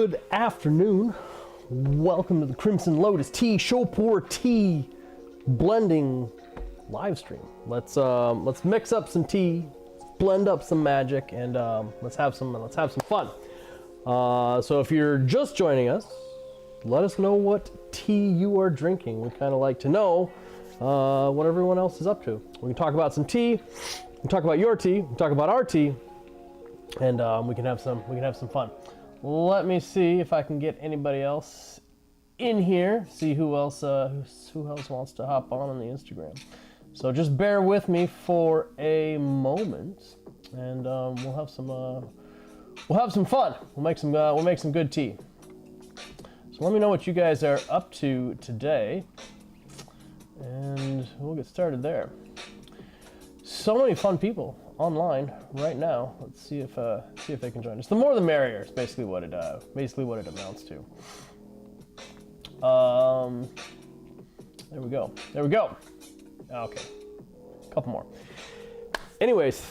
Good afternoon. Welcome to the Crimson Lotus tea Shou tea blending live stream. Let's mix up some tea, blend up some magic, and let's have some fun. So if you're just joining us, let us know what tea you are drinking. We kind of like to know what everyone else is up to. We can talk about some tea. We can talk about your tea. We can talk about our tea, and we can have some fun. Let me see if I can get anybody else in here. See who else wants to hop on the Instagram. So just bear with me for a moment, and we'll have some fun. We'll make some good tea. So let me know what you guys are up to today, and we'll get started there. So many fun people online right now. Let's see if they can join us. The more the merrier is basically what it amounts to. There we go. Okay, a couple more. Anyways,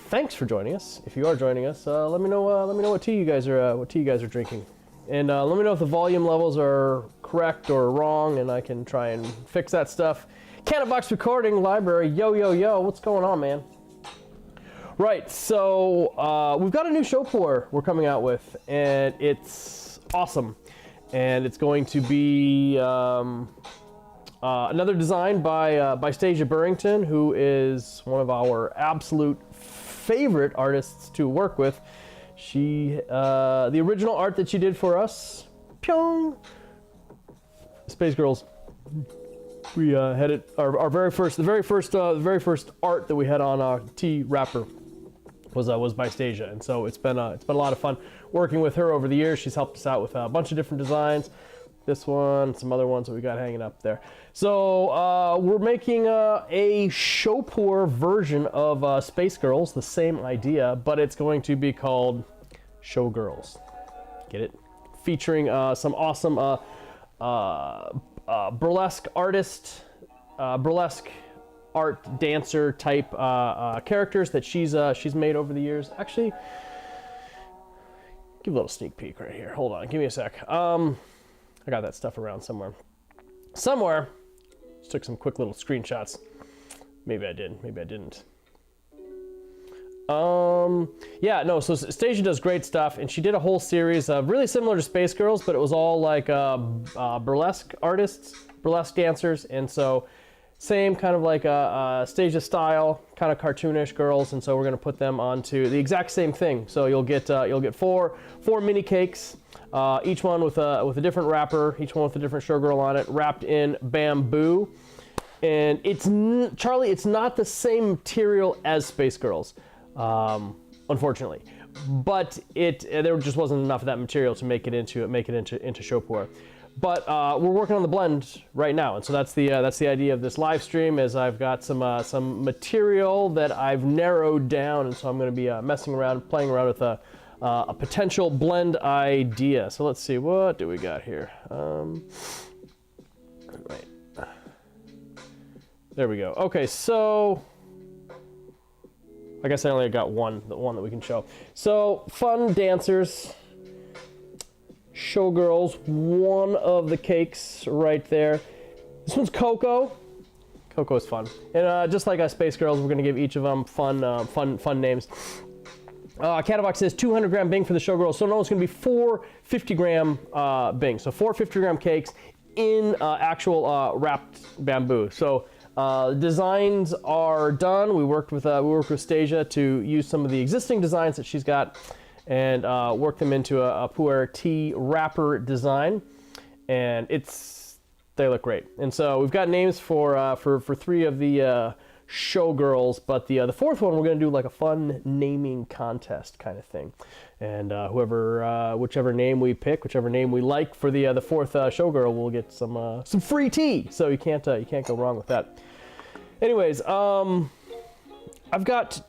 thanks for joining us. If you are joining us, let me know what tea you guys are drinking, and let me know if the volume levels are correct or wrong, and I can try and fix that stuff. Cannabis Recording Library, yo, what's going on, man? Right, so we've got a new show pu'er we're coming out with, and it's awesome. And it's going to be another design by Stasia Burrington, who is one of our absolute favorite artists to work with. She, the original art that she did for us, Pyong, Space Girls. We had it the very first art that we had on tea wrapper was by Stasia, and so it's been a lot of fun working with her over the years. She's helped us out with a bunch of different designs. This one, some other ones that we got hanging up there. So we're making a show pu'er version of Space Girls, the same idea, but it's going to be called Show Girls. Get it? Featuring some awesome burlesque artist, burlesque art dancer type characters that she's made over the years. Actually, give a little sneak peek right here. Hold on, give me a sec. I got that stuff around somewhere. Just took some quick little screenshots. Maybe I did, maybe I didn't. Yeah, no, so Stasia does great stuff, and she did a whole series of really similar to Space Girls, but it was all like burlesque artists, burlesque dancers, and so same kind of like Stasia style, kind of cartoonish girls, and so we're gonna put them onto the exact same thing. So you'll get four mini cakes, each one with a different wrapper, each one with a different showgirl on it, wrapped in bamboo. And it's not the same material as Space Girls, unfortunately. But there just wasn't enough of that material to make it into show pu'er. But we're working on the blend right now, and so that's the idea of this live stream. Is I've got some material that I've narrowed down, and so I'm going to be playing around with a potential blend idea. So let's see, what do we got here? Right, there we go. Okay, so I guess I only got one that we can show. So fun dancers. Showgirls, one of the cakes right there. This one's Coco. Coco's fun, and just like Space Girls, we're gonna give each of them fun names. Catabox says 200 gram Bing for the Showgirls, so no, it's gonna be 4 50 gram Bing. So 4 50 gram cakes in actual wrapped bamboo. So designs are done. We worked with Stasia to use some of the existing designs that she's got, and work them into a pu'er tea wrapper design, and they look great. And so we've got names for 3 of the showgirls, but the fourth one we're going to do like a fun naming contest kind of thing, and whichever name we pick, whichever name we like for the fourth showgirl, will get some free tea. So you can't go wrong with that. Anyways, I've got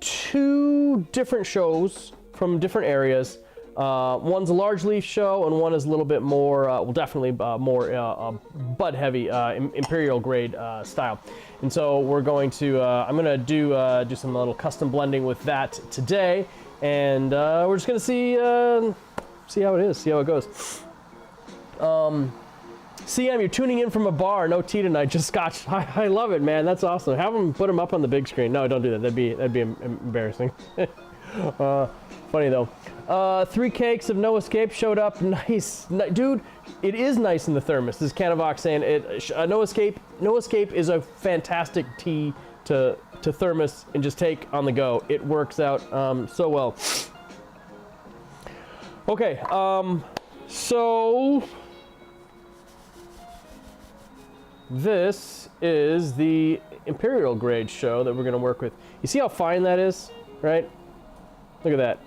2 different shows from different areas. One's a large leaf show, and one is a little bit more, definitely more bud heavy, imperial grade style. And so we're going to, I'm gonna do some little custom blending with that today, and we're just gonna see see how it is, see how it goes. CM, you're tuning in from a bar, no tea tonight, just scotch. I love it, man. That's awesome. Have them put them up on the big screen. No, don't do that. That'd be embarrassing. Funny though. 3 cakes of No Escape showed up. Nice, dude. It is nice in the thermos. This is Canavox saying it. No Escape. No Escape is a fantastic tea to thermos and just take on the go. It works out so well. Okay. So this is the Imperial grade Shou that we're going to work with. You see how fine that is, right? Look at that.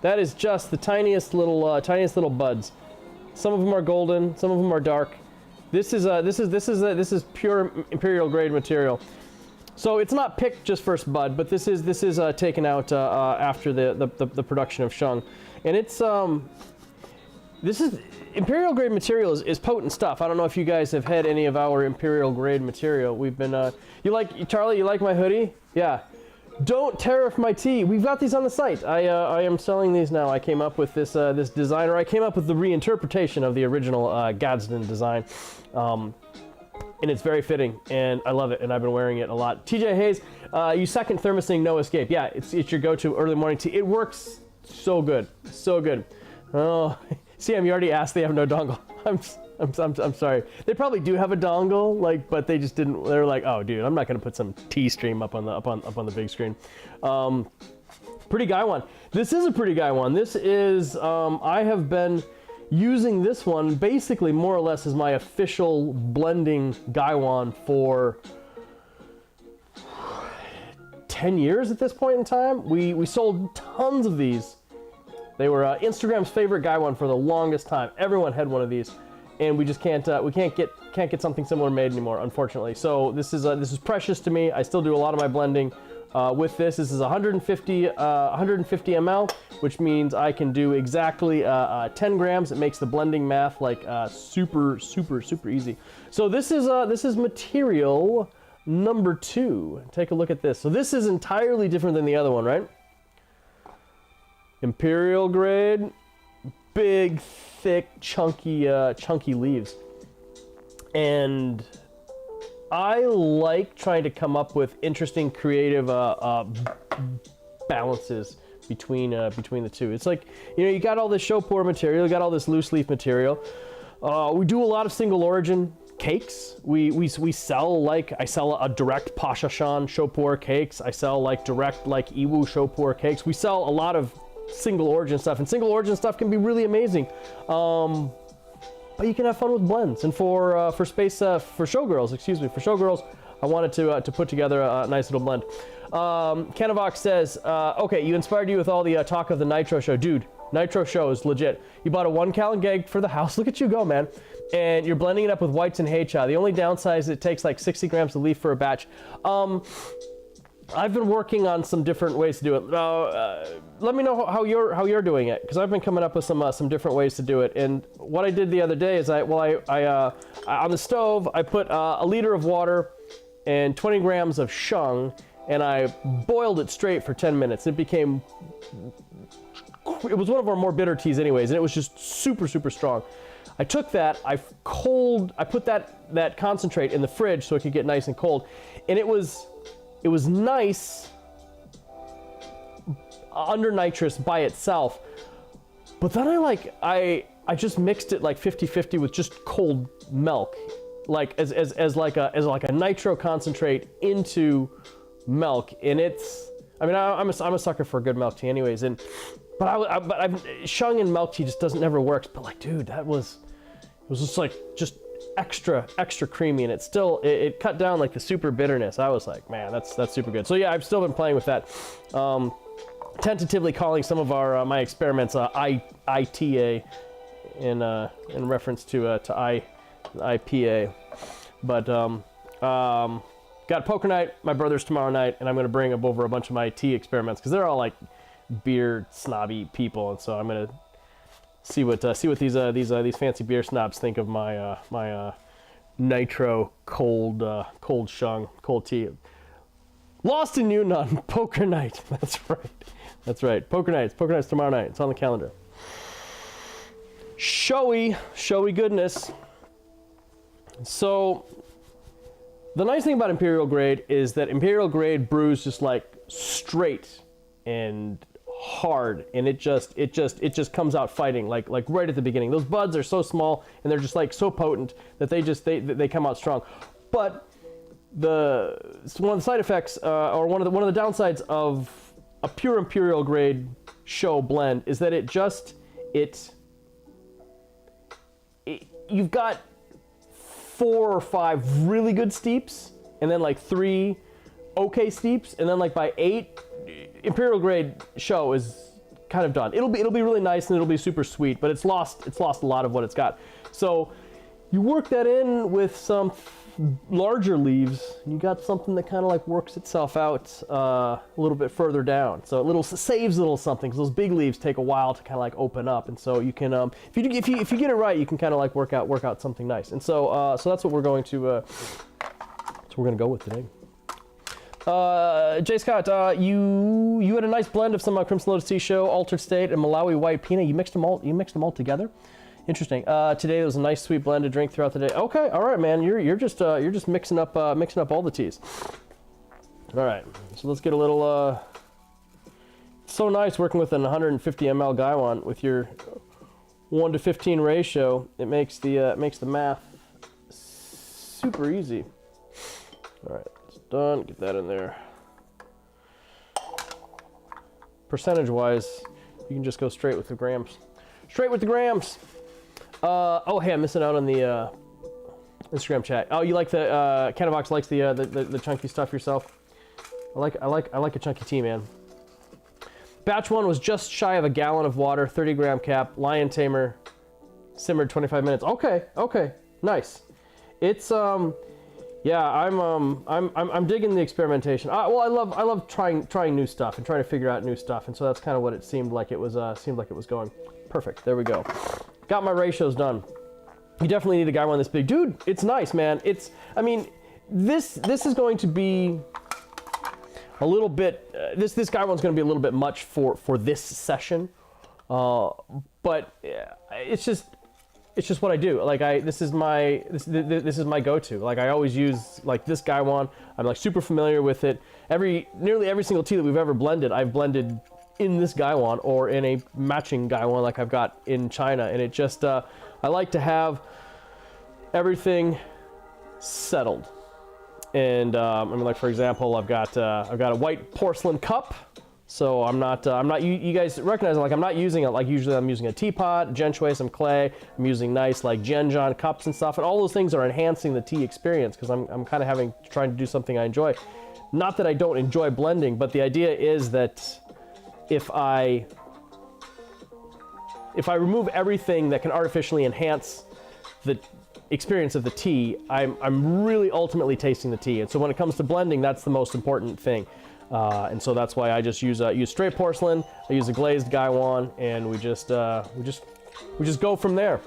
That is just the tiniest little buds. Some of them are golden, some of them are dark. This is pure Imperial grade material. So it's not picked just first bud, but this is taken out after the production of Shung, and it's this is Imperial grade material is potent stuff. I don't know if you guys have had any of our Imperial grade material. We've been you like Charlie? You like my hoodie? Yeah. Don't tariff my tea. We've got these on the site. I am selling these now. I came up with this this design, or I came up with the reinterpretation of the original Gadsden design, and it's very fitting, and I love it, and I've been wearing it a lot. TJ Hayes, you second thermosing No Escape. Yeah, it's your go-to early morning tea. It works so good, so good. Oh, CM, you already asked. They have no dongle. I'm sorry. They probably do have a dongle, like, but they just didn't. They're like, oh, dude, I'm not gonna put some T stream up on the big screen. Pretty guy one. This is a pretty guy one. This is I have been using this one basically more or less as my official blending gaiwan for 10 years at this point in time. We sold tons of these. They were Instagram's favorite gaiwan for the longest time. Everyone had one of these. And we just can't get something similar made anymore, unfortunately. So this is precious to me. I still do a lot of my blending with this. This is 150 ml, which means I can do exactly 10 grams. It makes the blending math like super easy. So this is material number 2. Take a look at this. So this is entirely different than the other one, right? Imperial grade, big, thick, chunky leaves. And I like trying to come up with interesting, creative balances between the two. It's like, you know, you got all this Shou pu'er material, you got all this loose leaf material. We do a lot of single origin cakes. We sell, like, I sell a direct Pashashan Shou pu'er cakes. I sell like direct like Iwu Shou pu'er cakes. We sell a lot of single origin stuff, and single origin stuff can be really amazing. But you can have fun with blends. And for showgirls, for showgirls, I wanted to put together a nice little blend. Canavox says, okay, you inspired you with all the talk of the Nitro Show. Dude, Nitro Show is legit. You bought a 1 gallon gag for the house. Look at you go, man. And you're blending it up with whites and heicha. The only downside is it takes like 60 grams of leaf for a batch. I've been working on some different ways to do it. Let me know how you're doing it, because I've been coming up with some different ways to do it. And what I did the other day is I on the stove I put a liter of water and 20 grams of shung, and I boiled it straight for 10 minutes. It was one of our more bitter teas anyways, and it was just super strong. I took that, I put that concentrate in the fridge so it could get nice and cold, and it was nice under nitrous by itself, but then I just mixed it like 50-50 with just cold milk, like as like a nitro concentrate into milk, and I'm a sucker for a good milk tea anyways, but shung and milk tea just never works. But like, dude, it was just extra creamy, and it cut down like the super bitterness. I was like, man, that's super good. So yeah, I've still been playing with that, tentatively calling some of my experiments ITA in reference to IPA. But got poker night, my brother's tomorrow night, and I'm going to bring up over a bunch of my tea experiments, because they're all like beer snobby people, and so I'm going to see what these fancy beer snobs think of my my nitro cold shung cold tea. Lost in Yunnan, poker night. That's right. Poker night's tomorrow night. It's on the calendar. showy goodness. So the nice thing about Imperial Grade is that Imperial Grade brews just like straight and hard, and it just comes out fighting like right at the beginning. Those buds are so small and they're just like so potent that they come out strong. But one of the side effects or one of the downsides of a pure Imperial Grade Shou blend is that you've got 4 or 5 really good steeps, and then like 3 okay steeps, and then like by 8, Imperial Grade Shou is kind of done. It'll be really nice and it'll be super sweet, but it's lost a lot of what it's got. So you work that in with some larger leaves, and you got something that kind of like works itself out a little bit further down. So it saves a little something, because those big leaves take a while to kind of like open up, and so you can if you get it right, you can kind of like work out something nice. And so so that's what we're going to go with today. Jay Scott, you had a nice blend of some Crimson Lotus Tea Show, Altered State, and Malawi White Peanut. You mixed them all together. Interesting. Today was a nice sweet blend to drink throughout the day. Okay, all right, man. You're just mixing up all the teas. All right, so let's get a little. So nice working with an 150 ml Gaiwan with your 1:15 ratio. It makes the math super easy. All right, it's done. Get that in there. Percentage-wise, you can just go straight with the grams. Straight with the grams. Oh, hey, I'm missing out on the Instagram chat. Oh, you like the Canavox likes the chunky stuff yourself. I like a chunky tea, man. Batch 1 was just shy of a gallon of water, 30-gram cap, lion tamer, simmered 25 minutes. Okay, nice. It's yeah, I'm digging the experimentation. Well, I love trying new stuff and trying to figure out new stuff, and so that's kind of what it seemed like it was going. Perfect. There we go. Got my ratios done. You definitely need a Gaiwan this big, dude. It's nice, man. I mean, this is going to be a little bit. This Gaiwan's going to be a little bit much for this session, but it's just what I do. Like this is my go-to. Like I always use like this Gaiwan. I'm like super familiar with it. Nearly every single tea that we've ever blended, I've blended in this Gaiwan or in a matching Gaiwan like I've got in China, and it just I like to have everything settled. And I mean, like for example, I've got a white porcelain cup. So I'm not you guys recognize it, like I'm not using it like usually I'm using a teapot, genshui, some clay. I'm using nice like Genjan cups and stuff, and all those things are enhancing the tea experience because I'm kind of trying to do something I enjoy. Not that I don't enjoy blending, but the idea is that if I remove everything that can artificially enhance the experience of the tea, I'm really ultimately tasting the tea. And so when it comes to blending, that's the most important thing. And so that's why I just use straight porcelain. I use a glazed Gaiwan, and we just go from there.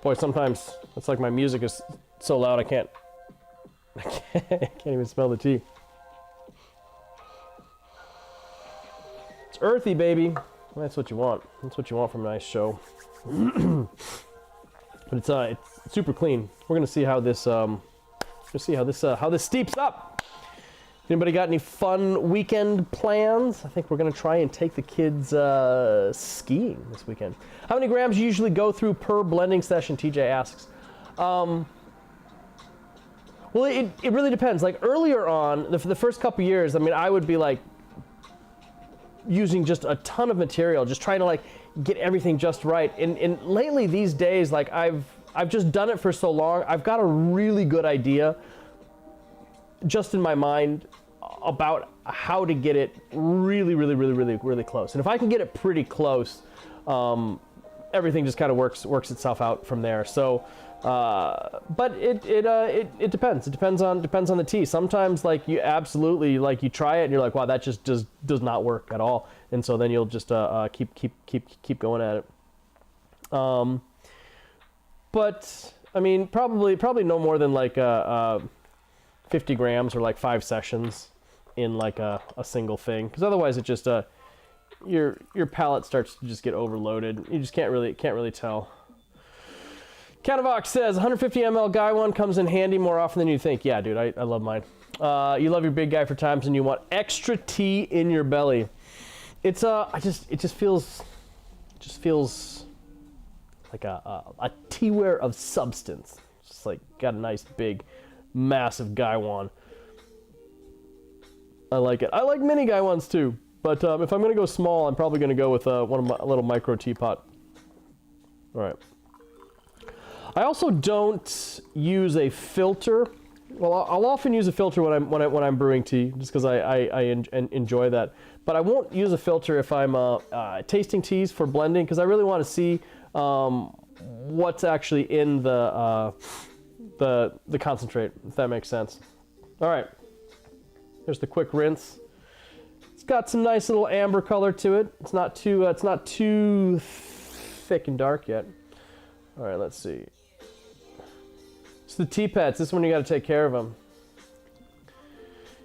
Boy, sometimes it's like my music is so loud I can't even smell the tea. It's earthy, baby. That's what you want. That's what you want from a nice show. But it's super clean. We're gonna see how this how this steeps up. Anybody got any fun weekend plans? I think we're gonna try and take the kids skiing this weekend. How many grams do you usually go through per blending session? TJ asks. Well, it really depends. Like earlier on, the first couple years, I mean, I would be like using just a ton of material, just trying to like get everything just right. And lately these days, like I've just done it for so long, I've got a really good idea just in my mind about how to get it really close. And if I can get it pretty close, everything just kind of works itself out from there. So but it depends. It depends on the tea. Sometimes like you absolutely like you try it and you're like, wow, that just does not work at all. And so then you'll just keep going at it. But I mean, probably no more than like 50 grams or like 5 sessions in like a single thing, because otherwise it just your palate starts to just get overloaded. You just can't really tell. Canavox says 150 ml guy one comes in handy more often than you think. Yeah, dude, I love mine. You love your big guy for times and you want extra tea in your belly. It's it just feels like a teaware of substance. Just like got a nice big massive gaiwan. I like it. I like mini gaiwans too, but if I'm gonna go small, I'm probably gonna go with one of my little micro teapot. All right. I also don't use a filter. Well, I'll often use a filter when I'm brewing tea, just because I enjoy that. But I won't use a filter if I'm tasting teas for blending, because I really want to see what's actually in the concentrate, if that makes sense. All right, here's the quick rinse. It's got some nice little amber color to it. It's not too thick and dark yet. All right, let's see. It's the tea pets. This one you got to take care of them.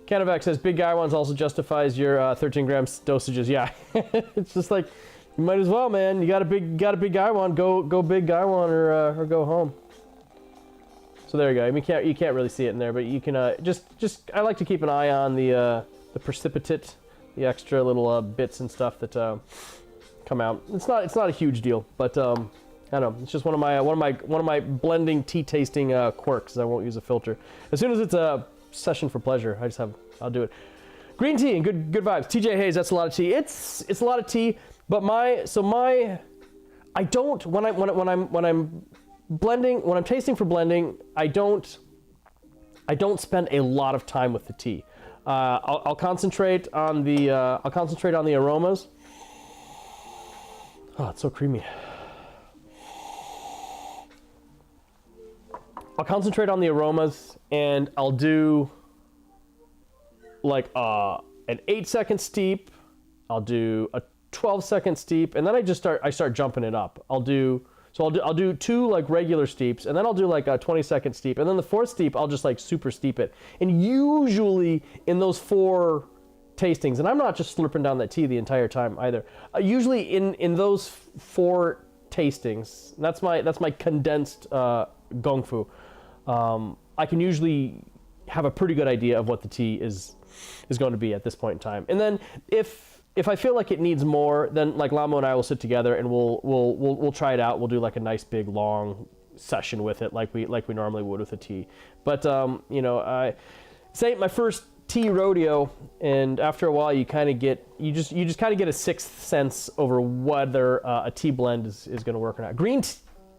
Canavac says big guy ones also justifies your 13 grams dosages. Yeah, it's just like you might as well, man. You got a big guy one. Go big guy one or go home. So there you go. I mean, you can't really see it in there, but you can just I like to keep an eye on the precipitate, the extra little bits and stuff that come out. It's not a huge deal, but I don't know. It's just one of my blending tea tasting quirks. I won't use a filter. As soon as it's a session for pleasure, I'll do it. Green tea and good vibes. TJ Hayes, that's a lot of tea. It's a lot of tea, but I don't when I'm blending, when I'm tasting for blending, I don't spend a lot of time with the tea. I'll concentrate on the aromas. Oh, it's so creamy. I'll concentrate on the aromas, and I'll do like an 8-second steep. I'll do a 12-second steep, and then I start jumping it up. I'll do 2 like regular steeps, and then I'll do like a 20-second steep, and then the 4th steep I'll just like super steep it. And usually in those 4 tastings, and I'm not just slurping down that tea the entire time either. Usually in those 4 tastings, that's my condensed gong fu. I can usually have a pretty good idea of what the tea is going to be at this point in time. And then if I feel like it needs more, then like Lamo and I will sit together and we'll try it out. We'll do like a nice big long session with it, like we normally would with a tea. But this ain't my first tea rodeo, and after a while you just kind of get a sixth sense over whether a tea blend is going to work or not. Green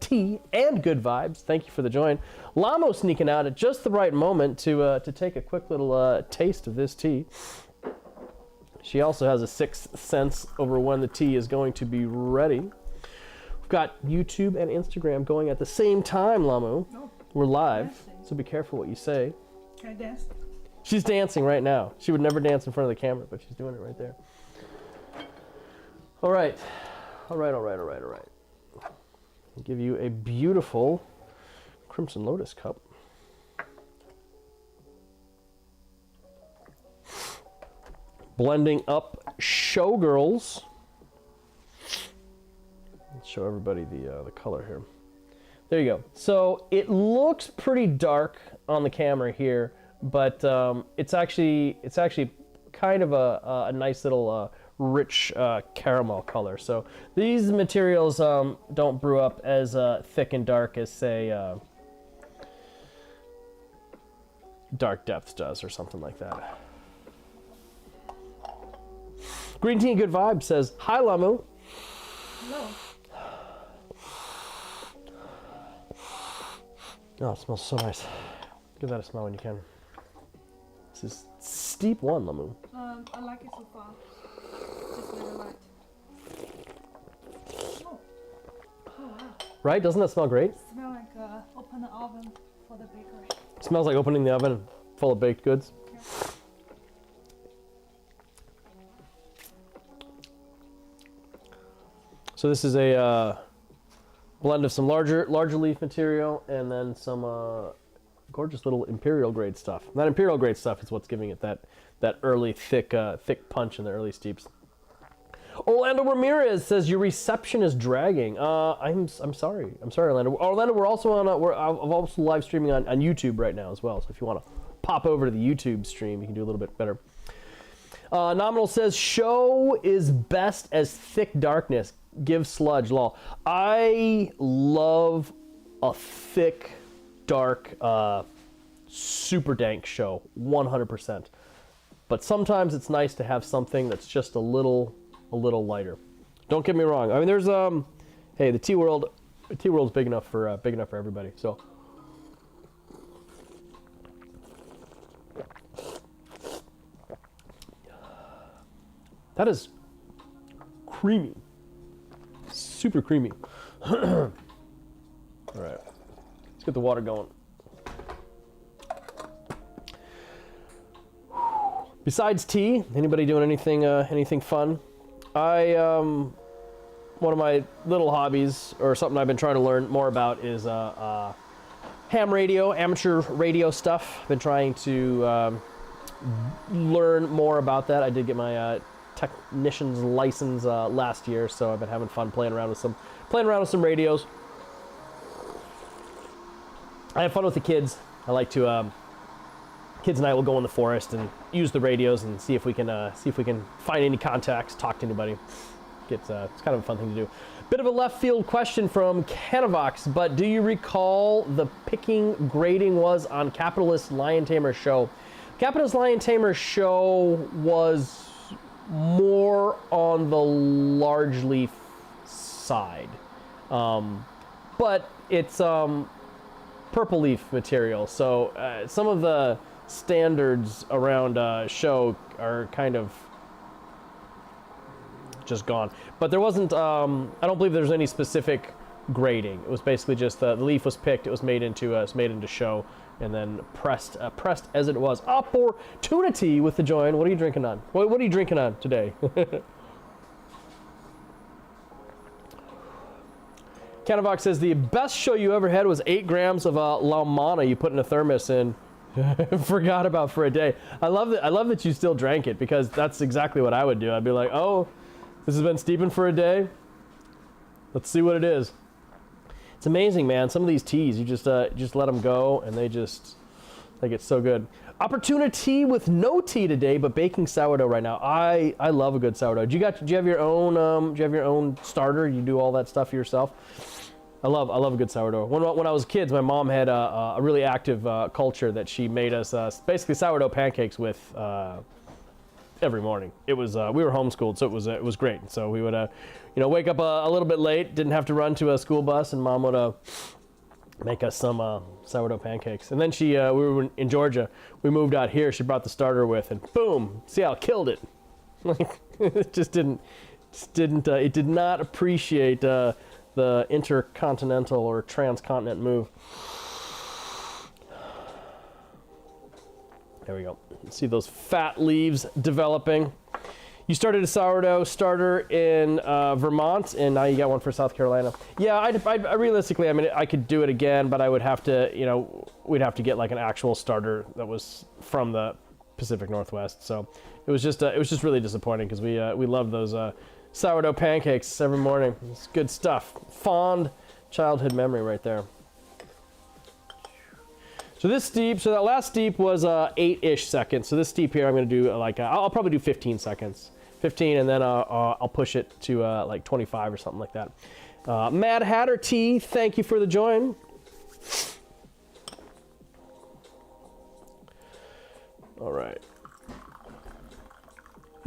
tea and good vibes. Thank you for the join. Lamo sneaking out at just the right moment to take a quick little taste of this tea. She also has a sixth sense over when the tea is going to be ready. We've got YouTube and Instagram going at the same time, Lamu. Oh, we're live, so be careful what you say. Can I dance? She's dancing right now. She would never dance in front of the camera, but she's doing it right there. All right. I'll give you a beautiful Crimson Lotus cup. Blending up Showgirls. Let's show everybody the color here. There you go. So it looks pretty dark on the camera here, but it's actually kind of a nice little rich caramel color. So these materials don't brew up as thick and dark as, say, Dark Depths does or something like that. Green Tea Good Vibe says, hi, Lamu. Hello. Oh, it smells so nice. Give that a smell when you can. This is steep one, Lamu. I like it so far. Just really light. Oh wow. Right? Doesn't that smell great? It smells like open the oven for the bakery. It smells like opening the oven full of baked goods. Yeah. So this is a blend of some larger leaf material and then some gorgeous little imperial grade stuff. That imperial grade stuff is what's giving it that early thick punch in the early steeps. Orlando Ramirez says your reception is dragging. I'm sorry. I'm sorry, Orlando. Orlando, we're also on. I'm also live streaming on YouTube right now as well. So if you want to pop over to the YouTube stream, you can do a little bit better. Nominal says Shou is best as thick darkness. Give sludge. Lol. I love a thick, dark, super dank Shou. 100%. But sometimes it's nice to have something that's just a little lighter. Don't get me wrong. I mean, there's hey, the tea world's big enough for everybody. So that is creamy, super creamy. All right, let's get the water going. Besides tea, anybody doing anything fun? One of my little hobbies, or something I've been trying to learn more about, is ham radio, amateur radio stuff. Been trying to learn more about that. I did get my technician's license last year, so I've been having fun playing around with some radios. I have fun with the kids. I like to. Kids and I will go in the forest and use the radios and see if we can find any contacts, talk to anybody. It's kind of a fun thing to do. Bit of a left field question from Canavox, but do you recall the picking grading was on Capitalist Lion Tamer Show? Capitalist Lion Tamer Show was more on the large leaf side, but it's purple leaf material, so some of the standards around Shou are kind of just gone. But there wasn't, I don't believe there's any specific grading. It was basically just the leaf was picked, it was made into Shou, and then pressed as it was. Opportunity with the join. What are you drinking on? What are you drinking on today? Canavox says the best Shou you ever had was 8 grams of La Mana you put in a thermos and forgot about for a day. I love that you still drank it, because that's exactly what I would do. I'd be like, oh, this has been steeping for a day. Let's see what it is. It's amazing, man. Some of these teas, you just let them go, and they get so good. Opportunity with no tea today, but baking sourdough right now. I love a good sourdough. Do you have your own starter? You do all that stuff yourself? I love a good sourdough. When I was kids, my mom had a really active culture that she made us basically sourdough pancakes with every morning. It was we were homeschooled, so it was great. So we would wake up a little bit late, didn't have to run to a school bus, and mom would make us some sourdough pancakes. And then we were in Georgia. We moved out here. She brought the starter with, and boom! See how it killed it. Like it it did not appreciate the intercontinental or transcontinent move. There we go. See those fat leaves developing. You started a sourdough starter in Vermont, and now you got one for South Carolina. Yeah, I realistically, I mean, I could do it again, but I would have to, we'd have to get like an actual starter that was from the Pacific Northwest. So it was just really disappointing, because we love those sourdough pancakes every morning. It's good stuff. Fond childhood memory right there. So that last steep was 8-ish seconds. So this steep here, I'm going to do I'll probably do 15 seconds. 15, and then I'll push it to like 25 or something like that. Mad Hatter T, thank you for the join. All right.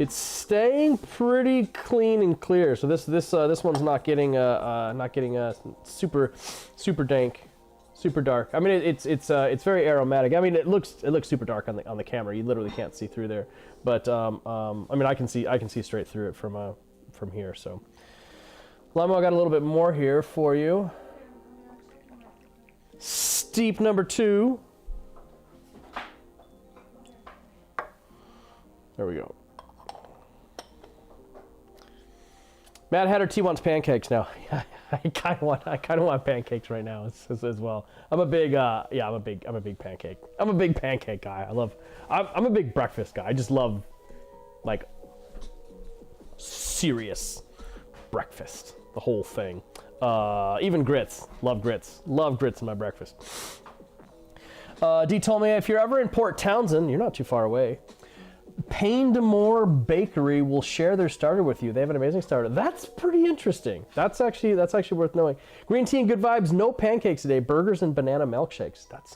It's staying pretty clean and clear. So this one's not getting super dank, super dark. I mean it's very aromatic. I mean it looks super dark on the camera. You literally can't see through there. But I mean I can see straight through it from here. So Limo, I got a little bit more here for you. Steep number 2. There we go. Mad Hatter T wants pancakes now. I kind of want pancakes right now as well. I'm a big pancake. I'm a big pancake guy. I'm a big breakfast guy. I just love like serious breakfast, the whole thing. Even grits. Love grits. Love grits in my breakfast. D told me if you're ever in Port Townsend, you're not too far away. Pain de Moore Bakery will share their starter with you. They have an amazing starter. That's pretty interesting. That's actually worth knowing. Green tea and good vibes. No pancakes today. Burgers and banana milkshakes. That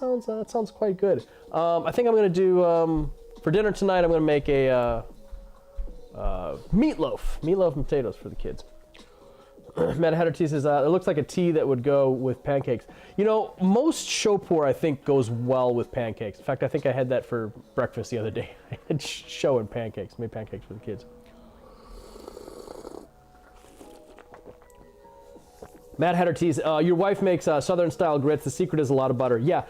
sounds quite good. I think I'm gonna do for dinner tonight. I'm gonna make a meatloaf and potatoes for the kids. Mad Hatter Tea says, it looks like a tea that would go with pancakes. You know, most Shou pu'er, I think, goes well with pancakes. In fact, I think I had that for breakfast the other day. I had Shou and pancakes. Made pancakes for the kids. Mad Hatter Teas, your wife makes Southern-style grits. The secret is a lot of butter. Yeah,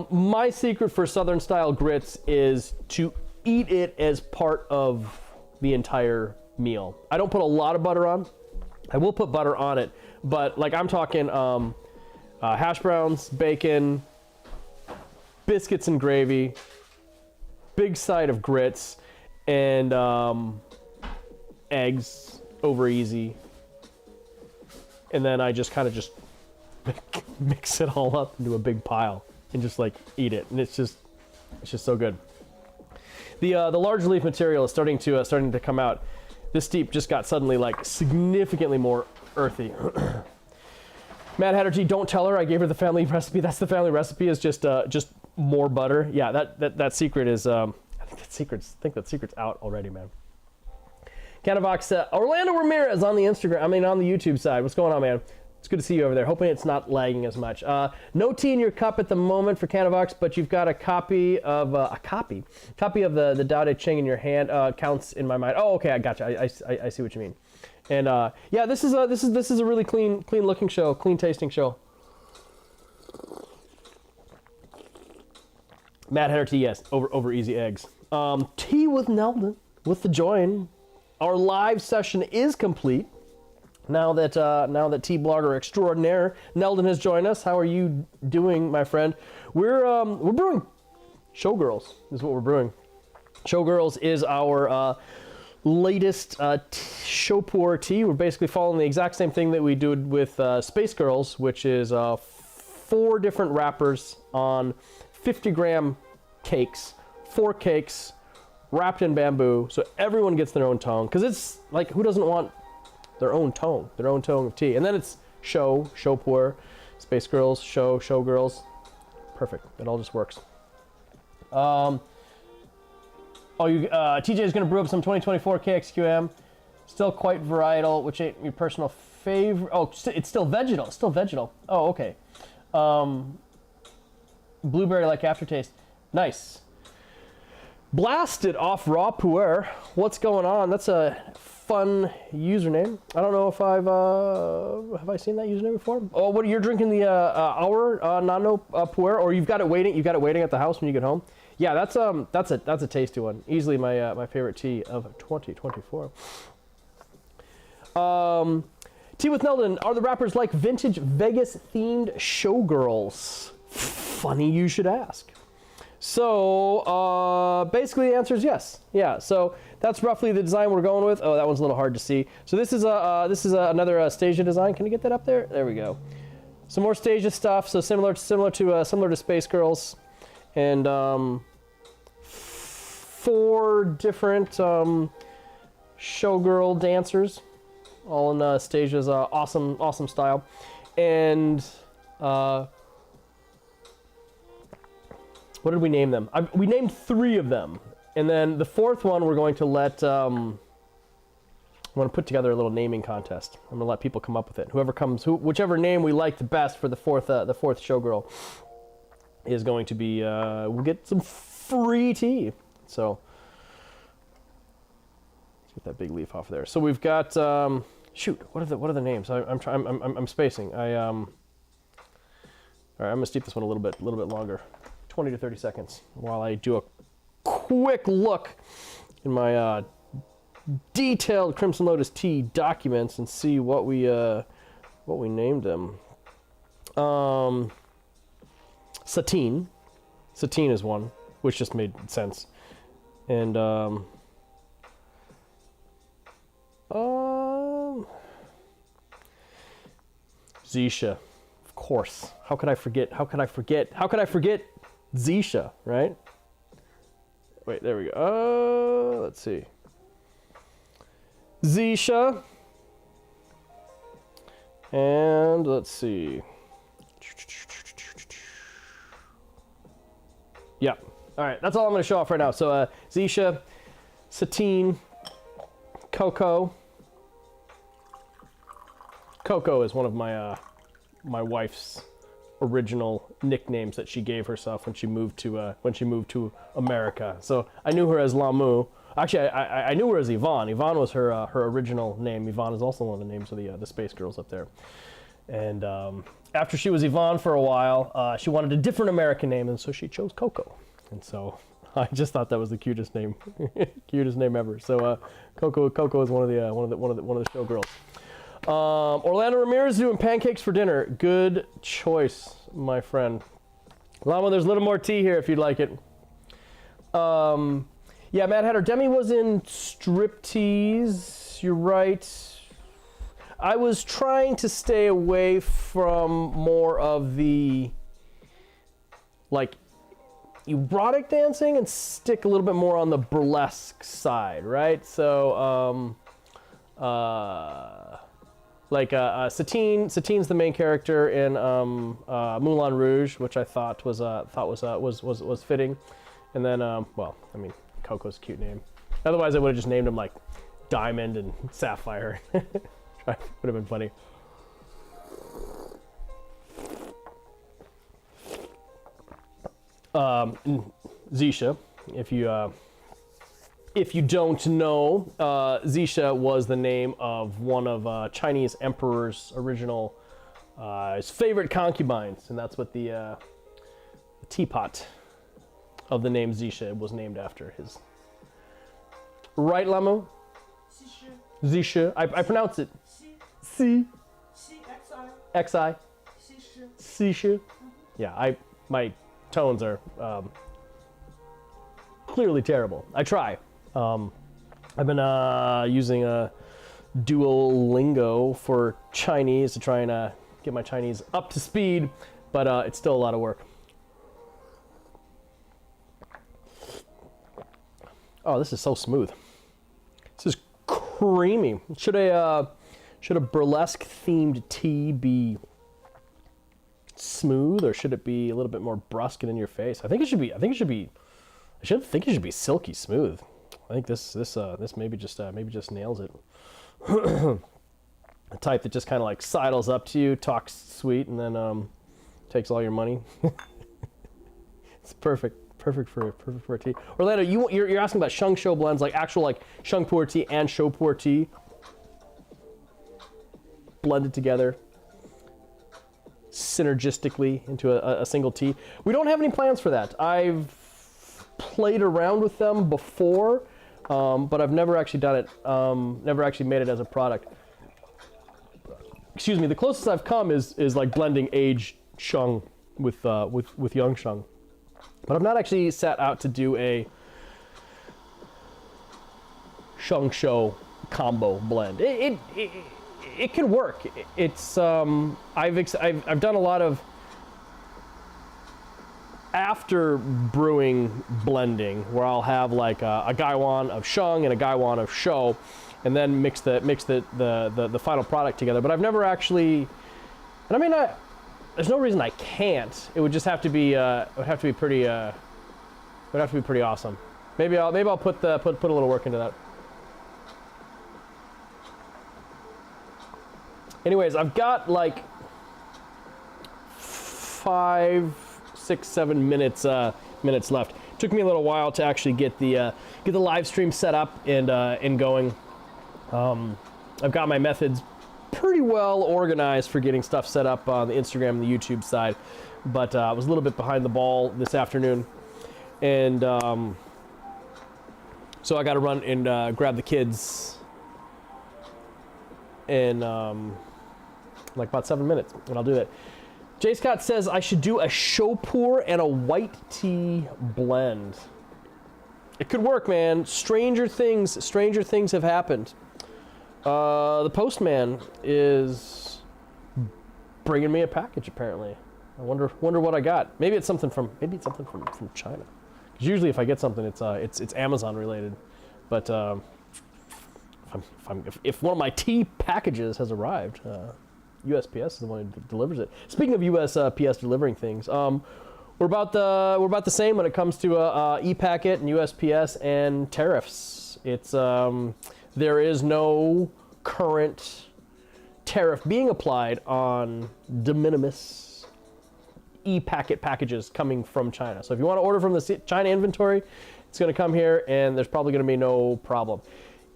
my secret for Southern-style grits is to eat it as part of the entire meal. I don't put a lot of butter on. I will put butter on it, but like I'm talking hash browns, bacon, biscuits and gravy, big side of grits, and eggs over easy. And then I just kind of just mix it all up into a big pile and just like eat it. And it's just so good. The large leaf material is starting to come out. This steep just got suddenly like significantly more earthy. Mad Hatter Tea, don't tell her I gave her the family recipe. That's the family recipe, is just more butter. Yeah, that secret is I think that secret's out already, man. Canavox, Orlando Ramirez on the Instagram, on the YouTube side. What's going on, man? It's good to see you over there. Hoping it's not lagging as much. No tea in your cup at the moment for Canavox, but you've got a copy of the Dao De Ching in your hand. Counts in my mind. Oh, okay, I gotcha. I see what you mean. And yeah, this is a really clean looking show, clean tasting show. Mad Hatter Tea, yes, over easy eggs. Tea with Neldon with the join. Our live session is complete. Now that tea blogger extraordinaire Neldon has joined us. How are you doing, my friend? We're brewing Showgirls is what we're brewing. Showgirls is our latest Shou pu'er tea. We're basically following the exact same thing that we did with Space Girls, which is 4 different wrappers on 50-gram cakes, 4 cakes wrapped in bamboo, so everyone gets their own tone. Because it's like, who doesn't want their own tone of tea? And then it's Shou pu'er, Space Girls, Showgirls. Perfect. It all just works. TJ is going to brew up some 2024 KXQM. Still quite varietal, which ain't your personal favorite. Oh, it's still vegetal. Oh, okay. Blueberry-like aftertaste. Nice. Blasted off raw pu'er. What's going on? That's a fun username. I don't know if have I seen that username before? Oh, what, you're drinking the our nano pu'er, or you've got it waiting at the house when you get home? Yeah, that's a tasty one. Easily my favorite tea of 2024. Tea with Neldon, are the wrappers like vintage Vegas themed showgirls? Funny you should ask. So basically the answer is yes. Yeah, so that's roughly the design we're going with. Oh, that one's a little hard to see. So this is another Stasia design. Can you get that up there? There we go. Some more Stasia stuff. So similar to Space Girls, and 4 different showgirl dancers, all in Stasia's awesome style, and what did we name them? We named 3 of them, and then the 4th one we're going to let. I'm going to put together a little naming contest. I'm going to let people come up with it. Whichever name we like the best for the fourth showgirl is going to be. We'll get some free tea. So let's get that big leaf off there. So we've got. Shoot, what are the names? I'm spacing. All right, I'm going to steep this one a little bit longer. 20 to 30 seconds while I do a quick look in my detailed Crimson Lotus tea documents and see what we named them. Satine. Satine is one, which just made sense. And Zisha, of course. How could I forget? How could I forget? How could I forget Zisha, right? Wait, there we go. Let's see. Zisha. And let's see. Yeah. All right, that's all I'm going to show off right now. So Zisha, Satine, Coco. Coco is one of my my wife's original nicknames that she gave herself when she moved to America. So I knew her as Lamu. Actually, I knew her as Yvonne. Yvonne was her original name. Yvonne is also one of the names of the Space Girls up there. And after she was Yvonne for a while, she wanted a different American name, and so she chose Coco. And so I just thought that was the cutest name, cutest name ever. So Coco is one of the showgirls. Orlando Ramirez doing pancakes for dinner. Good choice, my friend. Llama, there's a little more tea here if you'd like it. Yeah, Mad Hatter. Demi was in striptease. You're right. I was trying to stay away from more of the, like, erotic dancing and stick a little bit more on the burlesque side, right? So, Satine's the main character in Moulin Rouge, which I thought was fitting, and then well, I mean, Coco's a cute name. Otherwise, I would have just named him like Diamond and Sapphire. Would have been funny. Zisha, if you don't know, Zisha was the name of one of Chinese emperor's original, his favorite concubines, and that's what the teapot of the name Zisha was named after his. Right, Lamu? Zisha. I pronounce it. C. Xi. Zisha. Yeah, my tones are clearly terrible. I try. I've been using a Duolingo for Chinese to try and get my Chinese up to speed, but it's still a lot of work. Oh, this is so smooth. This is creamy. Should a burlesque themed tea be smooth, or should it be a little bit more brusque and in your face? I think it should be silky smooth. I think this maybe just nails it. A type that just kind of like sidles up to you, talks sweet, and then takes all your money. It's perfect for a tea. Orlando, you're asking about Shung Shou blends, like actual like Shung pu'er tea and Shou pu'er tea blended together synergistically into a single tea. We don't have any plans for that. I've played around with them before, but I've never actually done it. Never actually made it as a product. Excuse me. The closest I've come is like blending aged Shung with young Shung, but I've not actually set out to do a Shung Shou combo blend. It can work. It's I've done a lot of after brewing blending where I'll have like a gaiwan of Shung and a gaiwan of Shou, and then mix the final product together. But I've never actually, and I mean, there's no reason I can't. It would just have to be pretty awesome. Maybe I'll put a little work into that. Anyways, I've got like 5, 6, 7 minutes left. It took me a little while to actually get the live stream set up and going. I've got my methods pretty well organized for getting stuff set up on the Instagram and the YouTube side, but I was a little bit behind the ball this afternoon, and So I got to run and grab the kids in like about 7 minutes, and I'll do that. J. Scott says I should do a Shou pu'er and a white tea blend. It could work, man. Stranger things have happened. The postman is bringing me a package, apparently. I wonder what I got. Maybe it's something from China. Because usually if I get something, it's Amazon related. But if one of my tea packages has arrived, USPS is the one who delivers it. Speaking of USPS delivering things, we're about the same when it comes to e-packet and USPS and tariffs. It's there is no current tariff being applied on de minimis e-packet packages coming from China. So if you want to order from the China inventory, it's going to come here, and there's probably going to be no problem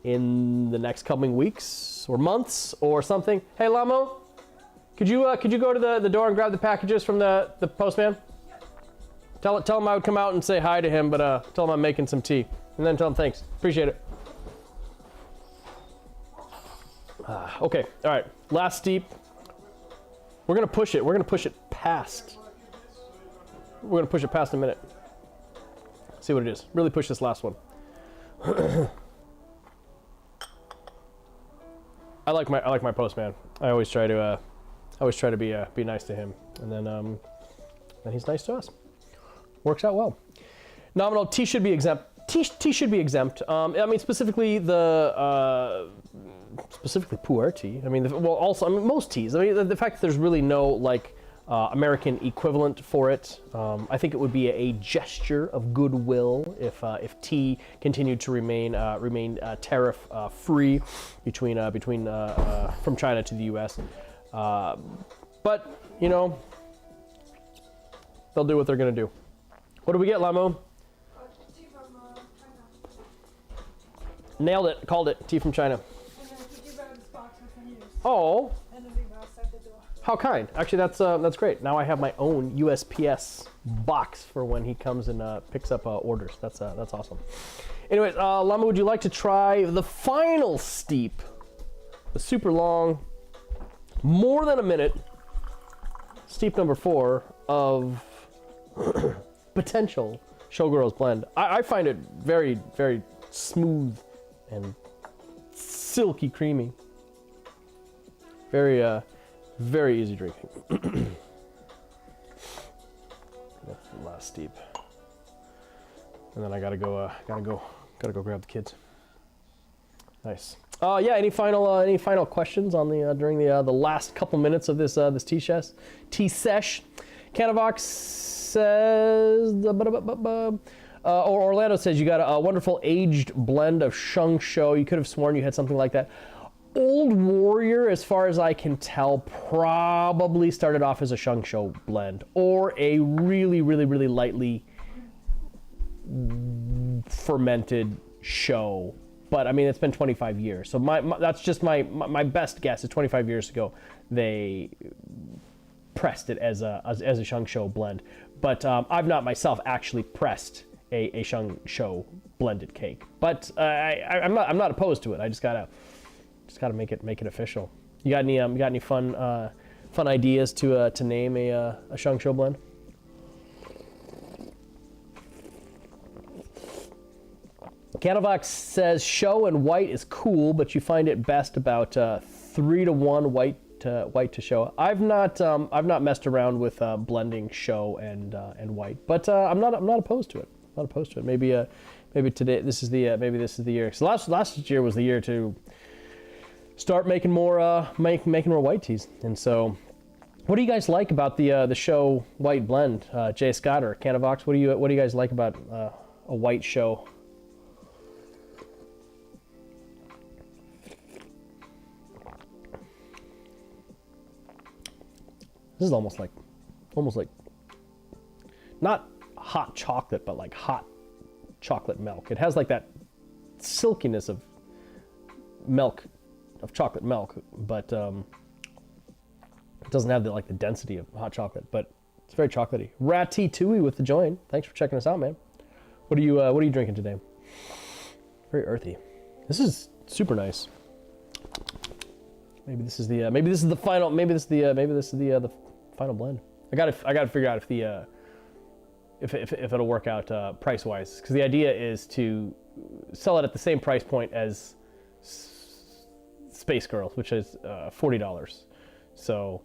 in the next coming weeks or months or something. Hey, Lamo, could you go to the door and grab the packages from the postman? Tell him I would come out and say hi to him, but tell him I'm making some tea, and then tell him thanks. Appreciate it. Okay, all right. Last steep. We're gonna push it. We're gonna push it past. We're gonna push it past a minute. See what it is. Really push this last one. I like my postman. I always try to be nice to him, and then he's nice to us. Works out well. Nominal tea should be exempt. Tea should be exempt. I mean, specifically pu'er tea. I mean, most teas. I mean, the fact that there's really no like American equivalent for it. I think it would be a gesture of goodwill if tea continued to remain tariff free between from China to the U.S. But you know, they'll do what they're gonna do. What do we get, Lamo? Tea from China. Nailed it. Called it. Tea from China. And then he gave out this box with him use. Oh, And then leave it outside the door. how kind. Actually, that's great. Now I have my own USPS box for when he comes and picks up orders. That's awesome. Anyways, Lama, would you like to try the final steep? The super long, more than a minute, steep number 4 of potential Showgirls blend. I find it very, very smooth and silky creamy. Very, very easy drinking. Last steep, and then I gotta go grab the kids. Nice. Yeah. Any final questions on the during the last couple minutes of this tea sesh? Canavox says, or Orlando says you got a wonderful aged blend of Shung Shou. You could have sworn you had something like that. Old Warrior, as far as I can tell, probably started off as a Shung Shou blend or a really, really, really lightly fermented show. But I mean, it's been 25 years, so that's just my best guess. Is 25 years ago they pressed it as a Shung Shou blend. But I've not myself actually pressed a Shung Shou blended cake. But I'm not opposed to it. I just gotta make it official. You got any fun ideas to name a Shung Shou blend? Canavox says Shou and white is cool, but you find it best about 3-to-1 white to Shou. I've not messed around with blending Shou and white, but I'm not opposed to it. Not opposed to it. Maybe today this is the year. So last year was the year to start making more making more white teas. And so, what do you guys like about the Shou white blend? Jay Scott or Canavox, what do you guys like about a white Shou? This is almost like not hot chocolate, but like hot chocolate milk. It has like that silkiness of milk, of chocolate milk, but it doesn't have the density of hot chocolate. But it's very chocolatey. Ratatouille with the join. Thanks for checking us out, man. What are you drinking today? Very earthy. This is super nice. Maybe this is the the final the final blend. I gotta figure out if it'll work out price wise, because the idea is to sell it at the same price point as Space Girls, which is $40. So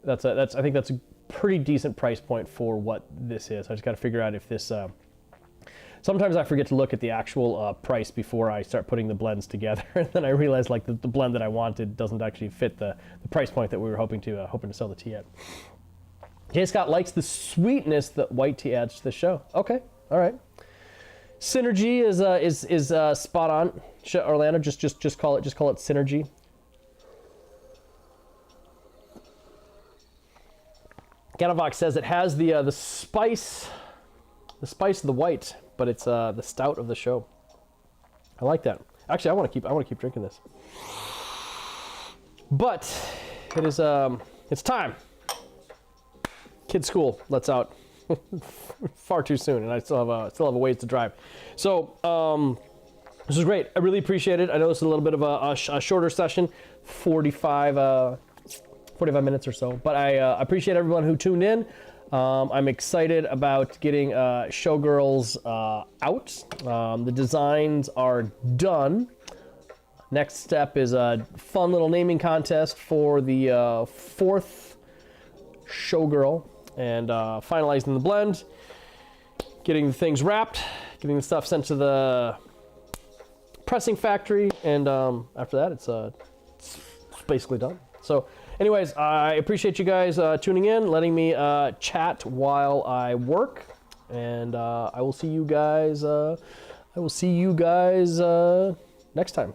I think that's a pretty decent price point for what this is. I just got to figure out if this. Sometimes I forget to look at the actual price before I start putting the blends together, and then I realize like the blend that I wanted doesn't actually fit the price point that we were hoping to sell the tea at. J. Scott likes the sweetness that white tea adds to the show. Okay, all right. Synergy is spot on. Orlando, just call it synergy. Ganavox says it has the spice of the white, but it's the stout of the show. I like that. Actually, I want to keep drinking this. But it is it's time. Kids' school lets out far too soon, and I still have a ways to drive. So this is great. I really appreciate it. I know this is a little bit of a shorter session, 45 minutes or so, but I appreciate everyone who tuned in. I'm excited about getting Showgirls out. The designs are done. Next step is a fun little naming contest for the fourth Showgirl, and finalizing the blend, getting the things wrapped, getting the stuff sent to the pressing factory, and after that it's basically done. So anyways, I appreciate you guys tuning in, letting me chat while I work, and I will see you guys next time.